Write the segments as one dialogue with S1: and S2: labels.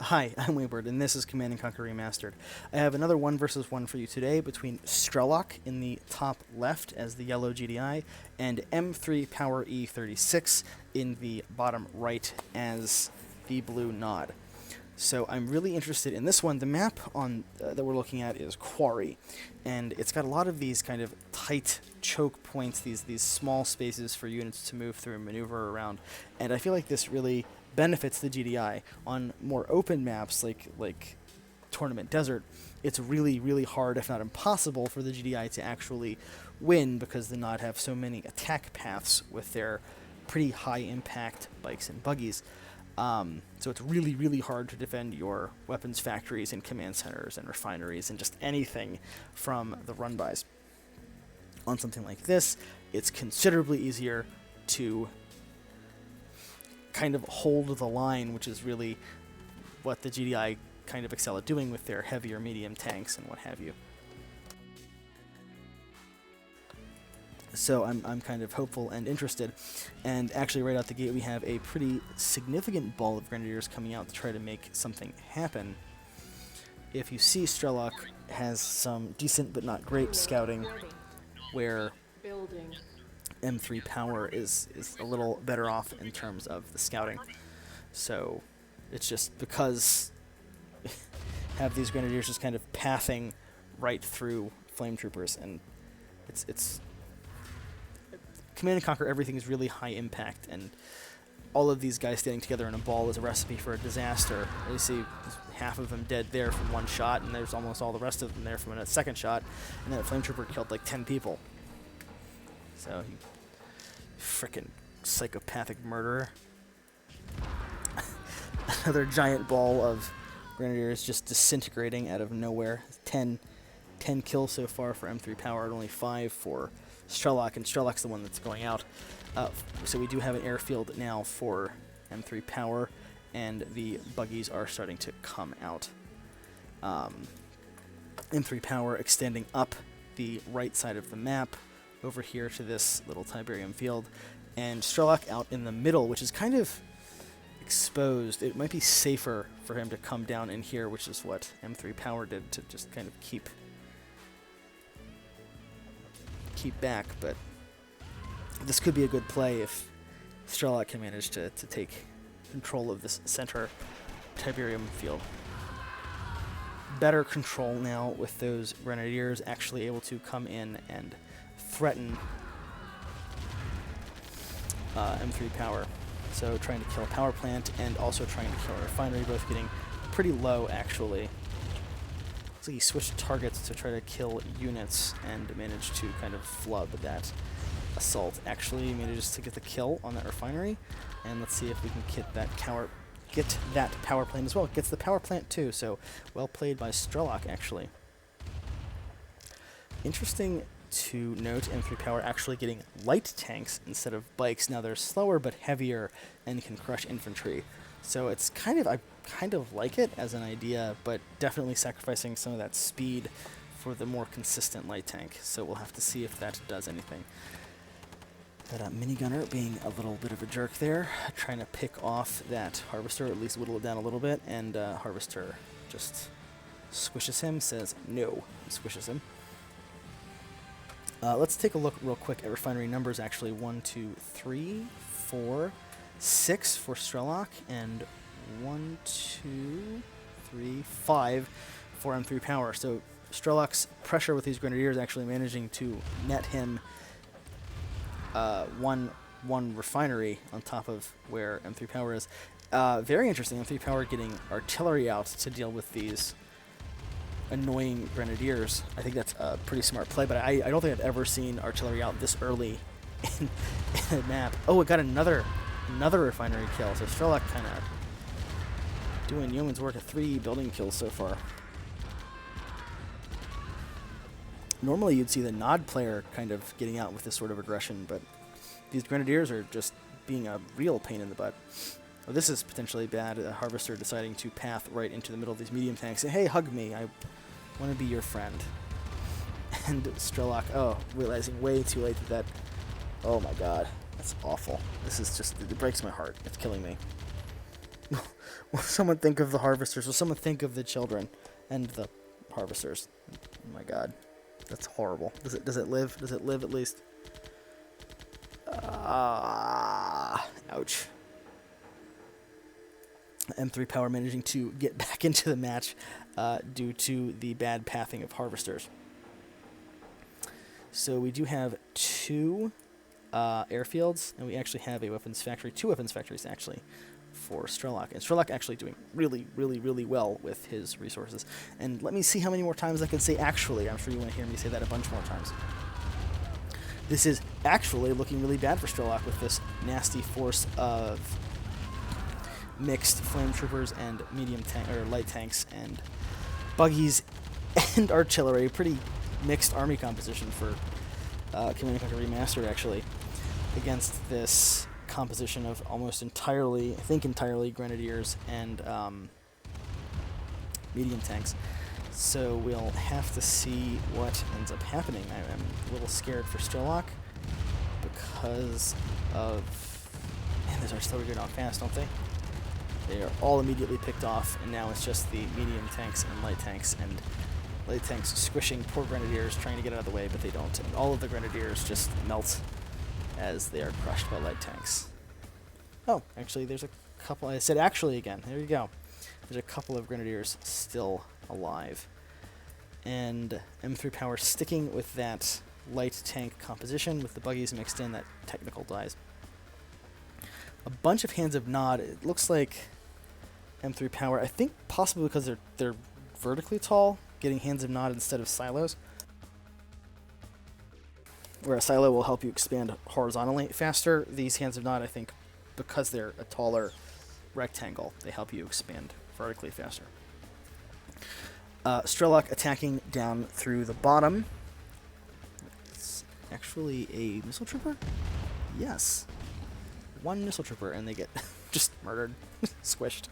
S1: Hi, I'm Wayward, and this is Command & Conquer Remastered. I have another 1 versus 1 for you today between Strelok in the top left as the yellow GDI, and M3-Power-E36 in the bottom right as the blue nod. So I'm really interested in this one. The map on that we're looking at is Quarry, and it's got a lot of these kind of tight choke points, these small spaces for units to move through and maneuver around, and I feel like this really benefits the GDI. On more open maps like Tournament Desert, it's really hard, if not impossible, for the GDI to actually win because the Nod have so many attack paths with their pretty high impact bikes and buggies. So it's really hard to defend your weapons factories and command centers and refineries and just anything from the run-bys. On something like this, it's considerably easier to kind of hold the line, which is really what the GDI kind of excel at doing with their heavier medium tanks and what have you. So I'm kind of hopeful and interested, and actually right out the gate we have a pretty significant ball of Grenadiers coming out to try to make something happen. If you see, Strelok has some decent but not great scouting, where M3 Power is a little better off in terms of the scouting. So it's just because have these Grenadiers just kind of pathing right through Flame Troopers, and it's Command & Conquer, everything is really high impact, and all of these guys standing together in a ball is a recipe for a disaster. You see half of them dead there from one shot, and there's almost all the rest of them there from a second shot, and that Flame Trooper killed like 10 people. So, he frickin' psychopathic murderer. Another giant ball of Grenadiers just disintegrating out of nowhere. 10 kills so far for M3 Power, and only 5 for Strelok, and Strelok's the one that's going out. So we do have an airfield now for M3 Power, and the buggies are starting to come out. M3 Power extending up the right side of the map over here to this little Tiberium field, and Strelok out in the middle, which is kind of exposed. It might be safer for him to come down in here, which is what M3 Power did to just kind of keep back, but this could be a good play if Strelok can manage to take control of this center Tiberium field. Better control now with those Grenadiers actually able to come in and threaten M3 Power. So trying to kill a power plant and also trying to kill a refinery, both getting pretty low actually. Looks like he switched targets to try to kill units and managed to kind of flub that assault. Actually manages to get the kill on that refinery, and let's see if we can get that power plant as well. It gets the power plant too, so well played by Strelok actually. Interesting to note, M3 Power actually getting light tanks instead of bikes. Now they're slower but heavier and can crush infantry. So it's I kind of like it as an idea, but definitely sacrificing some of that speed for the more consistent light tank. So we'll have to see if that does anything. That minigunner being a little bit of a jerk there, trying to pick off that harvester, at least whittle it down a little bit, and harvester just squishes him, says no, and squishes him. Let's take a look real quick at refinery numbers actually. 1, 2, 3, 4, 6 for Strelok, and 1, 2, 3, 5 for M3 Power. So Strelok's pressure with these Grenadiers actually managing to net him one refinery on top of where M3 Power is. Very interesting. M3 Power getting artillery out to deal with these annoying Grenadiers. I think that's a pretty smart play, but I don't think I've ever seen artillery out this early in a map. Oh, it got another refinery kill, so Strelok kind of doing yeoman's work of 3 building kills so far. Normally you'd see the Nod player kind of getting out with this sort of aggression, but these Grenadiers are just being a real pain in the butt. Oh, this is potentially bad. A harvester deciding to path right into the middle of these medium tanks. Say, hey, hug me. I want to be your friend. And Strelok, oh, realizing way too late that oh my god, that's awful. This is just, it breaks my heart. It's killing me. Will someone think of the harvesters? Will someone think of the children and the harvesters? Oh my god. That's horrible. Does it live? Does it live at least? Ouch. M3-Power managing to get back into the match due to the bad pathing of harvesters. So we do have 2 airfields, and we actually have a weapons factory, 2 weapons factories actually, for Strelok. And Strelok actually doing really, really, really well with his resources. And let me see how many more times I can say actually. I'm sure you want to hear me say that a bunch more times. This is actually looking really bad for Strelok with this nasty force of mixed flame troopers and medium tank or light tanks and buggies and artillery. Pretty mixed army composition for Command & Conquer Remastered, actually, against this composition of almost entirely, I think entirely, Grenadiers and medium tanks. So we'll have to see what ends up happening. I'm a little scared for Strelok because of... Man, those artillery go down fast, don't they? They are all immediately picked off, and now it's just the medium tanks and light tanks, and light tanks squishing poor Grenadiers, trying to get out of the way, but they don't. And all of the Grenadiers just melt as they are crushed by light tanks. Oh, actually, there's a couple. I said actually again. There you go. There's a couple of Grenadiers still alive. And M3-Power sticking with that light tank composition with the buggies mixed in, that technical dies. A bunch of Hands of Nod. It looks like M3-Power, I think possibly because they're vertically tall, getting Hands of Nod instead of silos. Where a silo will help you expand horizontally faster, these Hands of Nod, I think, because they're a taller rectangle, they help you expand vertically faster. Strelok attacking down through the bottom. It's actually a missile trooper? Yes. 1 missile trooper, and they get just murdered, squished.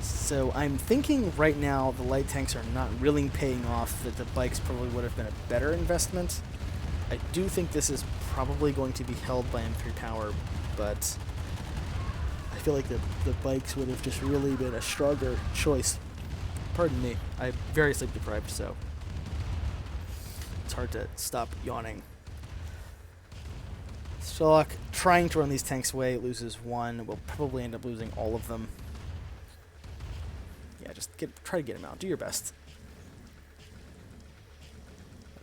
S1: So I'm thinking right now the light tanks are not really paying off, that the bikes probably would have been a better investment. I do think this is probably going to be held by M3-Power, but I feel like the bikes would have just really been a stronger choice. Pardon me, I'm very sleep deprived, so it's hard to stop yawning. Strelok trying to run these tanks away, loses 1, will probably end up losing all of them. Yeah, just try to get him out. Do your best.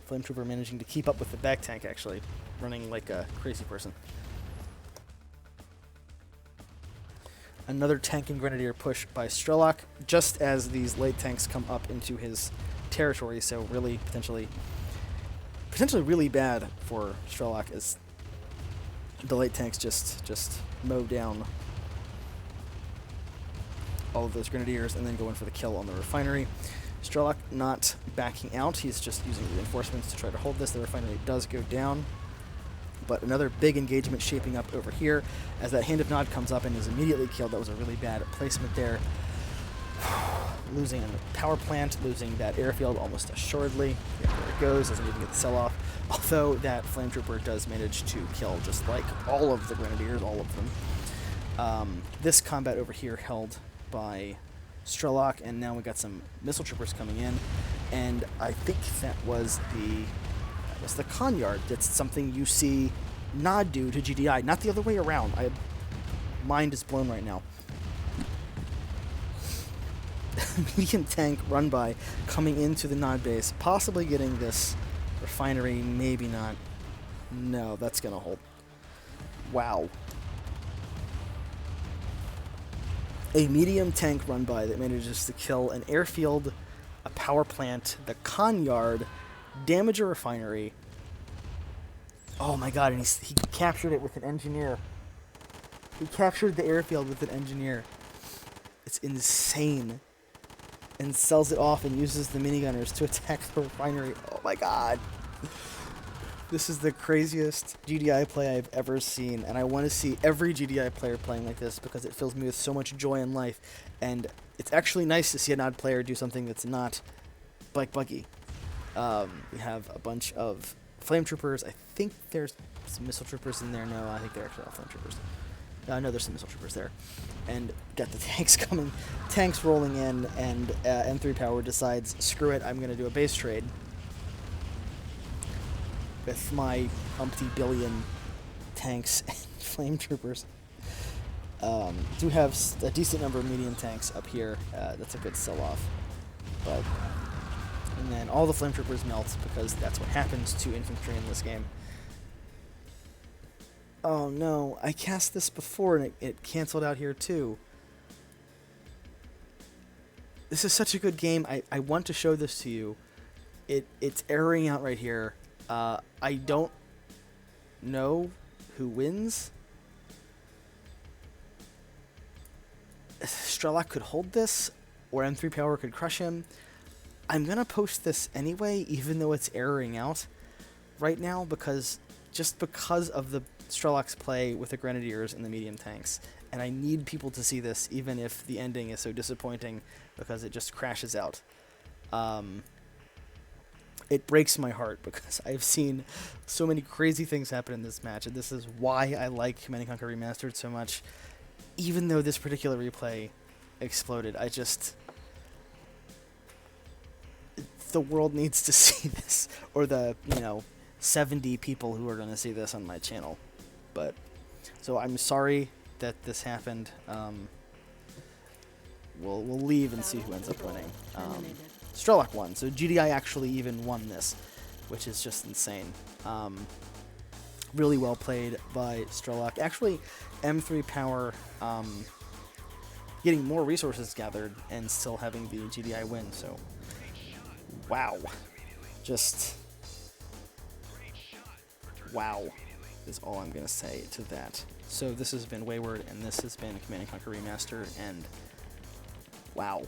S1: Flame Trooper managing to keep up with the back tank, actually, running like a crazy person. Another tank and Grenadier push by Strelok, just as these light tanks come up into his territory, so really potentially really bad for Strelok as the light tanks just mow down all of those Grenadiers and then go in for the kill on the refinery. Strelok not backing out, he's just using reinforcements to try to hold this. The refinery does go down, but another big engagement shaping up over here as that Hand of Nod comes up and is immediately killed. That was a really bad placement there. Losing the power plant, losing that airfield almost assuredly. There it goes, doesn't even get the sell-off. Although that Flame Trooper does manage to kill just like all of the Grenadiers, all of them. This combat over here held by Strelok, and now we got some missile troopers coming in, and I think that was the con yard. That's something you see Nod do to GDI, not the other way around. Mind is blown right now. Medium tank run by coming into the Nod base, possibly getting this refinery, maybe not. No, that's gonna hold. Wow. A medium tank run by that manages to kill an airfield, a power plant, the con yard, damage a refinery. Oh my god, and he captured it with an engineer. He captured the airfield with an engineer. It's insane. And sells it off and uses the minigunners to attack the refinery. Oh my god. This is the craziest GDI play I've ever seen, and I want to see every GDI player playing like this because it fills me with so much joy in life, and it's actually nice to see a Nod player do something that's not like buggy. We have a bunch of Flame troopers, I think there's some missile troopers in there. No, I think they're actually all flame troopers. No, there's some missile troopers there. And got the tanks coming, tanks rolling in, and M3-Power decides, screw it, I'm going to do a base trade with my umpty billion tanks and flame troopers. Do have a decent number of medium tanks up here. That's a good sell-off. But, and then all the flame troopers melt because that's what happens to infantry in this game. Oh no, I cast this before and it canceled out here too. This is such a good game. I want to show this to you. It's erroring out right here. I don't know who wins. Strelok could hold this, or M3-Power could crush him. I'm gonna post this anyway, even though it's erroring out right now, because of the Strelok's play with the Grenadiers and the medium tanks. And I need people to see this, even if the ending is so disappointing, because it just crashes out. It breaks my heart, because I've seen so many crazy things happen in this match, and this is why I like Command & Conquer Remastered so much. Even though this particular replay exploded, the world needs to see this, or the, 70 people who are going to see this on my channel. But, so I'm sorry that this happened. We'll leave and see who ends up winning. Strelok won, so GDI actually even won this, which is just insane. Really well played by Strelok. Actually, M3-Power getting more resources gathered and still having the GDI win, so wow. Just wow is all I'm going to say to that. So this has been Wayward, and this has been Command & Conquer Remastered, and wow.